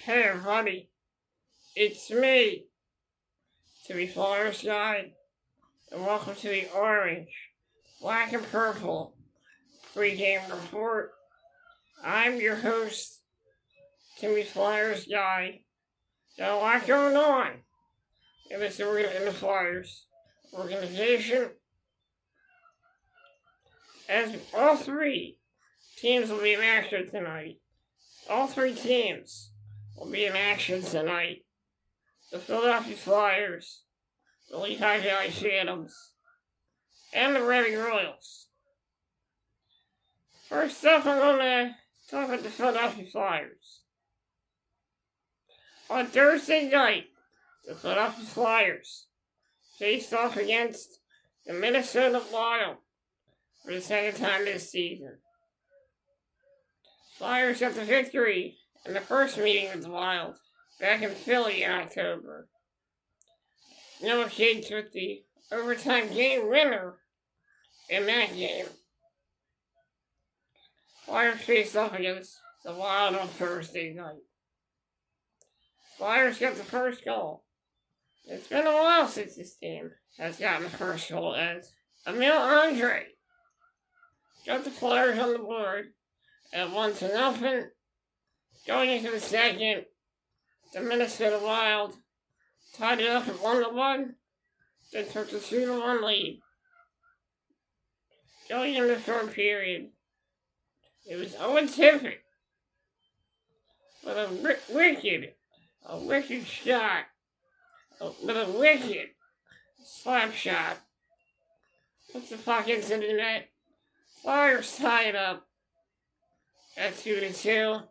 Hey everybody, it's me, Timmy Flyers Guy, and welcome to the Orange, Black and Purple Pregame Report. I'm your host, Timmy Flyers Guy. Got a lot going on in the Flyers organization, as all three teams will be in action tonight. All three teams will be in action tonight. The Philadelphia Flyers, the Lehigh Valley Phantoms, and the Reading Royals. First up, I'm going to talk about the Philadelphia Flyers. On Thursday night, the Philadelphia Flyers faced off against the Minnesota Wild for the second time this season. Flyers got the victory in the first meeting with the Wild back in Philly in October. Noah Cates with the overtime game winner in that game. Flyers faced off against the Wild on Thursday night. Flyers got the first goal. It's been a while since this team has gotten the first goal, as Emil Andre got the Flyers on the board at 1-0. Going into the second, the Minnesota Wild tied it up at 1-1, then took the 2-1 lead. Going into the third period, it was Owen Tippett with a wicked shot, with a wicked slap shot. Puts the puck into the net. Flyers tie it up at 2-2.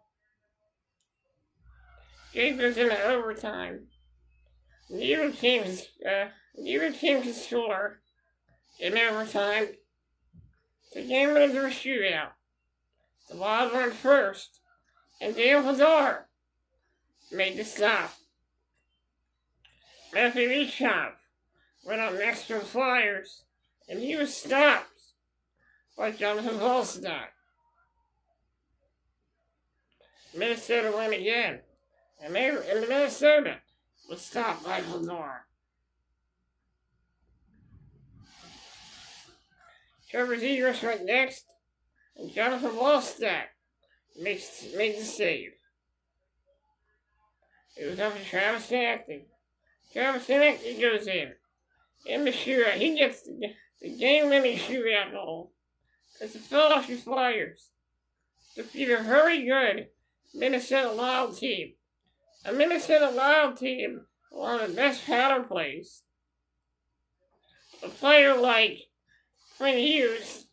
Game goes into overtime. Neither team can score in overtime. The game went into a shootout. The Wild won first, and Dale Hazard made the stop. Matthew Eachop went up next for the Flyers, and he was stopped by Jonathan Volstad. Minnesota won again, and Minnesota was stopped by Hazard. Trevor Zegras went next, and Jonathan Volstad made the save. It was up to Travis Konecny. Travis Konecny goes in the shootout. He gets the game-winning shootout goal as the Philadelphia Flyers defeat a very good Minnesota Wild team. A Minnesota Wild team, one of the best power plays. A player like Quinn Hughes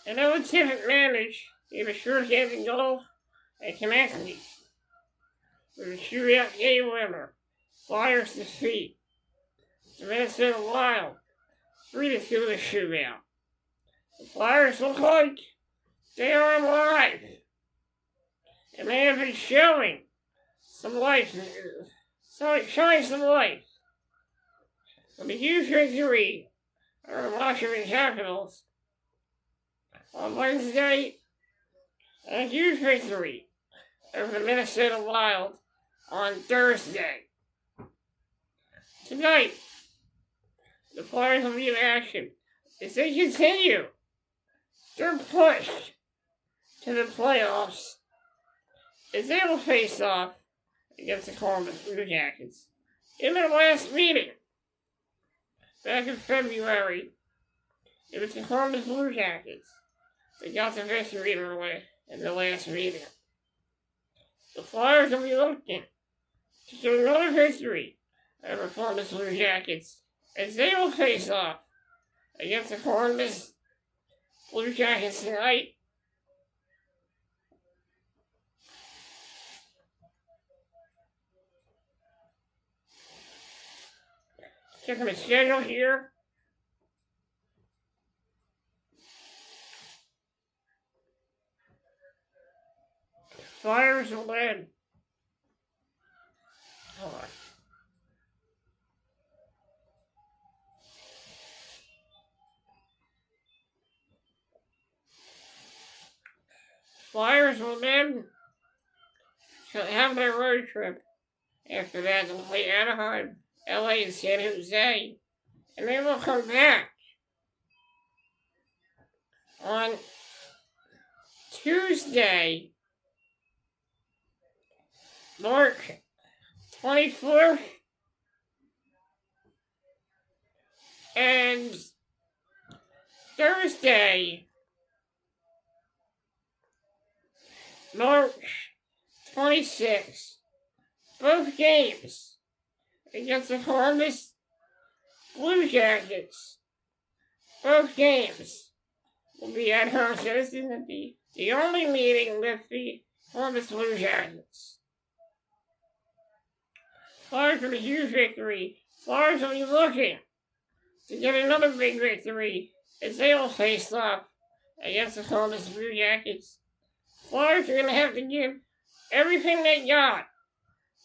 and Owen Tippett managed to get a short-handed goal, and Konecny with a shootout game winner. Flyers defeat the Minnesota Wild 3-2 in the shootout. The Flyers look like they are alive, and they have been showing some life. Showing some life. With a huge victory over the Washington Capitals on Wednesday, and a huge victory over the Minnesota Wild on Thursday. Tonight, the Flyers will be in action as they continue their push to the playoffs, as they will face off against the Columbus Bluejackets in their last meeting. Back in February, it was the Columbus Bluejackets that got the victory in the last meeting. The Flyers will be looking to get another victory over Columbus Bluejackets, as they will face off against the Columbus Bluejackets tonight. Checking the schedule here. Flyers will win. Hold on. Flyers will win So they have their road trip. After that, they'll play Anaheim, LA, and San Jose. And then they'll come back on Tuesday, March 24th, and Thursday, March 26th. Both games against the Columbus Bluejackets. Both games will be at home, so this isn't the only meeting with the Columbus Bluejackets. Flyers with a huge victory. Flyers will be looking to get another big victory as they will face off against the Columbus Bluejackets. Flyers are going to have to give everything they got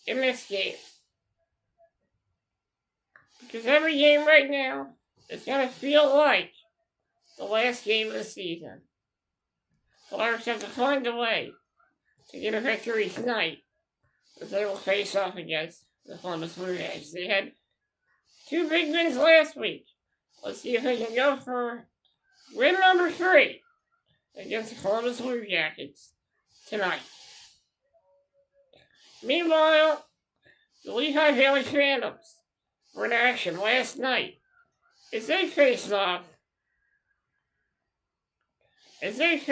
in this game. Because every game right now is going to feel like the last game of the season. Flyers have to find a way to get a victory tonight as they will face off against the Columbus Blue Jays. They had 2 big wins last week. Let's see if they can go for win number 3 against the Columbus Blue Jackets tonight. Meanwhile, the Lehigh Valley Phantoms were in action last night as they faced off against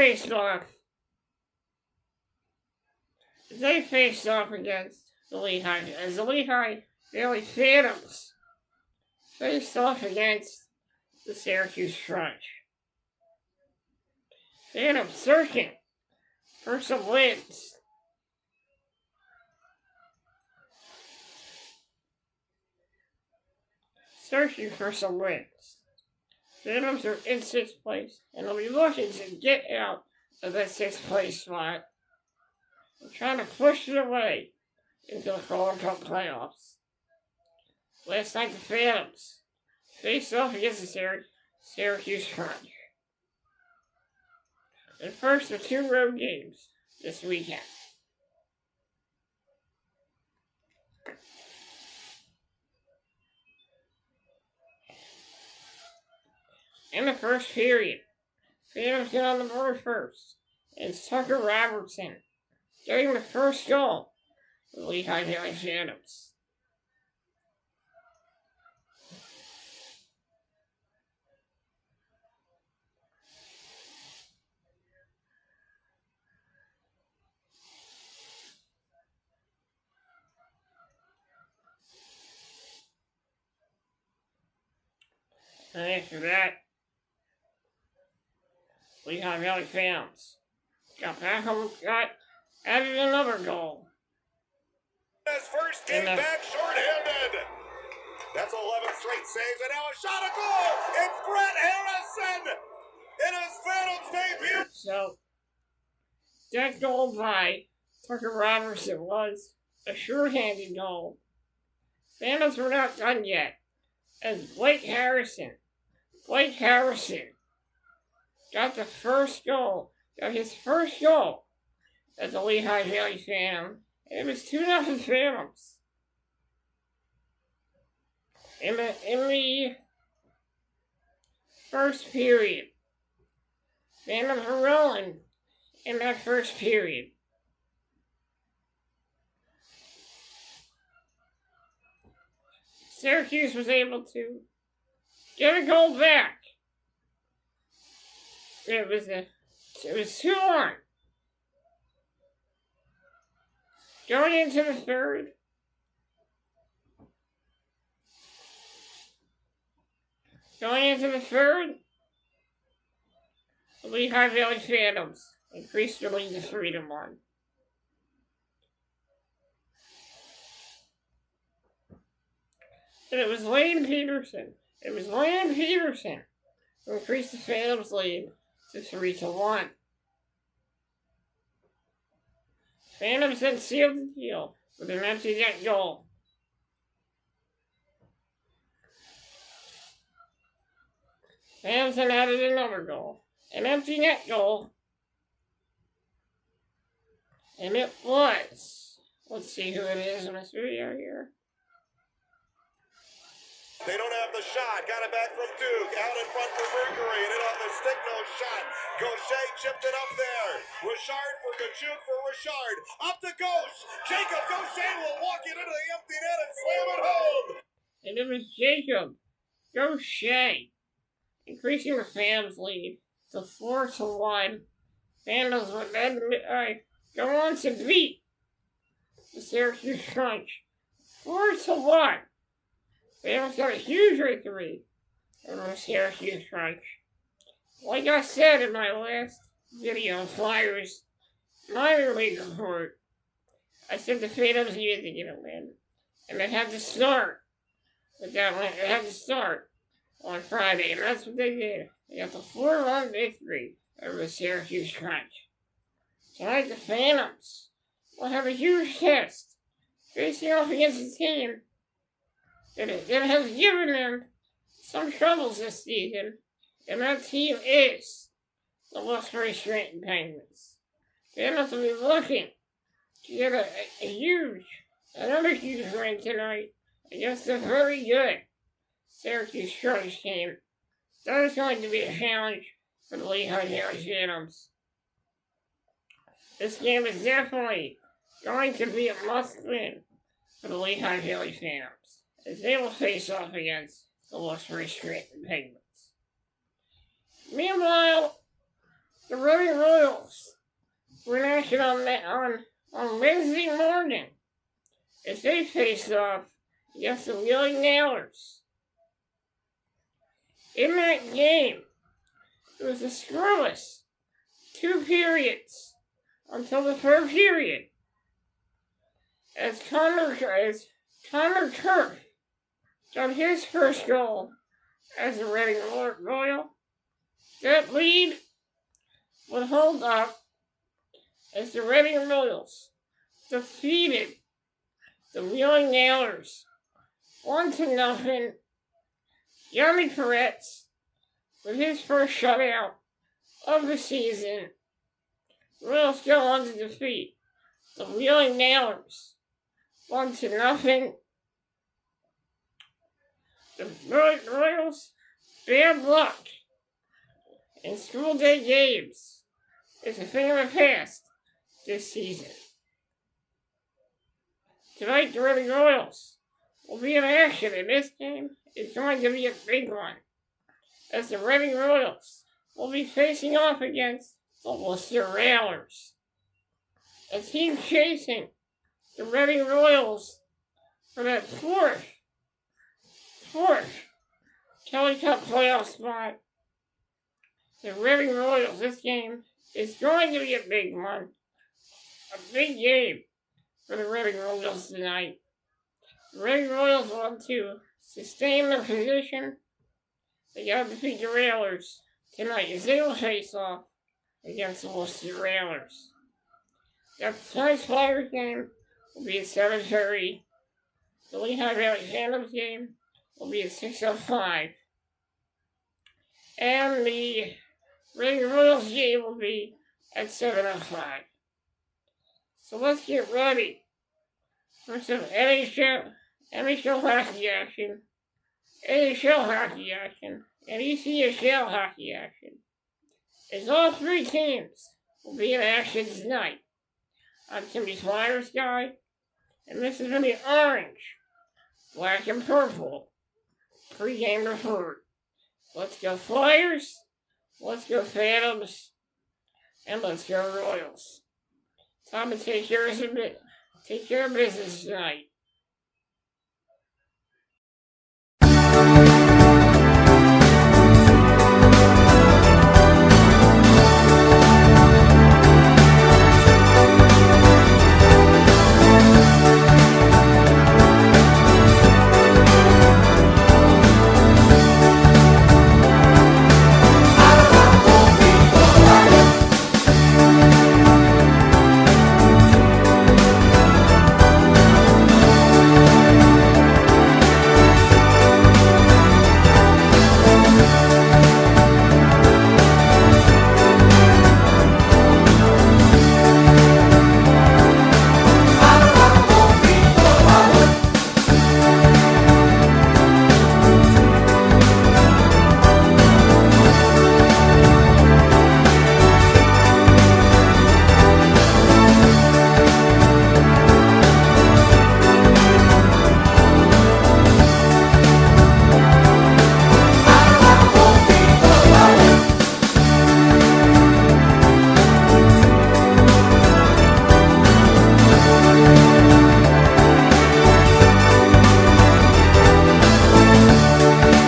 the Lehigh Valley Phantoms faced off against the Syracuse Crunch. Phantoms searching for some wins. Phantoms are in 6th place and will be looking to get out of that 6th place spot and trying to push their way into the Calder Cup playoffs. Last night the Phantoms faced off against the Syracuse Crunch. The first of 2 road games this weekend. In the first period, Phantoms get on the board first, and it's Tucker Robertson getting the first goal for the Lehigh Valley Phantoms. And after that, Lehigh Valley Phantoms got added another goal. His first game back shorthanded. That's 11 straight saves, and now a shot at goal. It's Brett Harrison in his Phantoms debut. So, that goal by Tucker Robertson was a shorthanded goal. Phantoms were not done yet, as Blake Harrison got his first goal as the Lehigh Valley Phantom, and it was 2-0 Phantoms. In the first period, Phantoms were rolling in that first period. Syracuse was able to get a goal back. It was 2-1. Going into the third, the Lehigh Valley Phantoms increased their lead to 3-1. And it was Lane Peterson who increased the Phantoms' lead to 3-1. Phantoms then sealed the deal with an empty net goal. Phantoms then added another goal, an empty net goal, and it was Let's see who it is in this video here. They don't have the shot. Got it back from Duke. Out in front for Mercury. And in on the stick, no shot. Gaucher chipped it up there. Richard for Kachuk for Richard. Up to Gauche. Jacob Gaucher will walk it into the empty net and slam it home. And it was Jacob Gaucher, increasing the Phantoms' lead to 4-1. Phantoms would then go on to beat the Syracuse Crunch 4-1. Phantoms got a huge victory over the Syracuse Crunch. Like I said in my last video, Flyers minor league report, I said the Phantoms needed to get a win, and they had to start with that win. They had to start on Friday, and that's what they did. They got the 4-1 victory over the Syracuse Crunch. Tonight, the Phantoms will have a huge test facing off against a team that has given them some troubles this season, and that team is the Luxury Straighten Penguins. Phantoms will be looking to get another huge win tonight against a very good Syracuse Crunch team. That is going to be a challenge for the Lehigh Valley Phantoms. This game is definitely going to be a must-win for the Lehigh Valley Phantoms, as they will face off against the Luxury Straighten Penguins. Meanwhile, the Reading Royals were in action on Wednesday morning as they faced off against the Wheeling Nailers. In that game, it was a scoreless 2 periods until the third period, as Connor Turf got his first goal as a Reading Royal. That lead would hold up as the Reading Royals defeated the Wheeling Nailers 1-0. Yanni Peretz, with his first shutout of the season, Royals go on to defeat the Wheeling Nailers 1-0. The Royals' bad luck in school day games is a thing of the past this season. Tonight, the Reading Royals will be in action, and this game is going to be a big one, as the Reading Royals will be facing off against the Worcester Railers, a team chasing the Reading Royals for that fourth Kelly Cup playoff spot. The Reading Royals, this game is going to be a big one, a big game for the Reading Royals tonight. The Reading Royals want to sustain their position. They got to defeat the Railers tonight as they will face off against the Worcester Railers. Tonight's Flyers game will be at 7:30. The Lehigh Valley Phantoms game will be at 6:05. And the Reading Royals game will be at 7:05. So let's get ready for some NHL hockey action, AHL hockey action, and ECHL hockey action, as all 3 teams will be in action tonight. I'm Timmy's Flyers guy, and this is going to be orange, black, and purple pregame report. Let's go Flyers, let's go Phantoms, and let's go Royals. Time to take care of business tonight.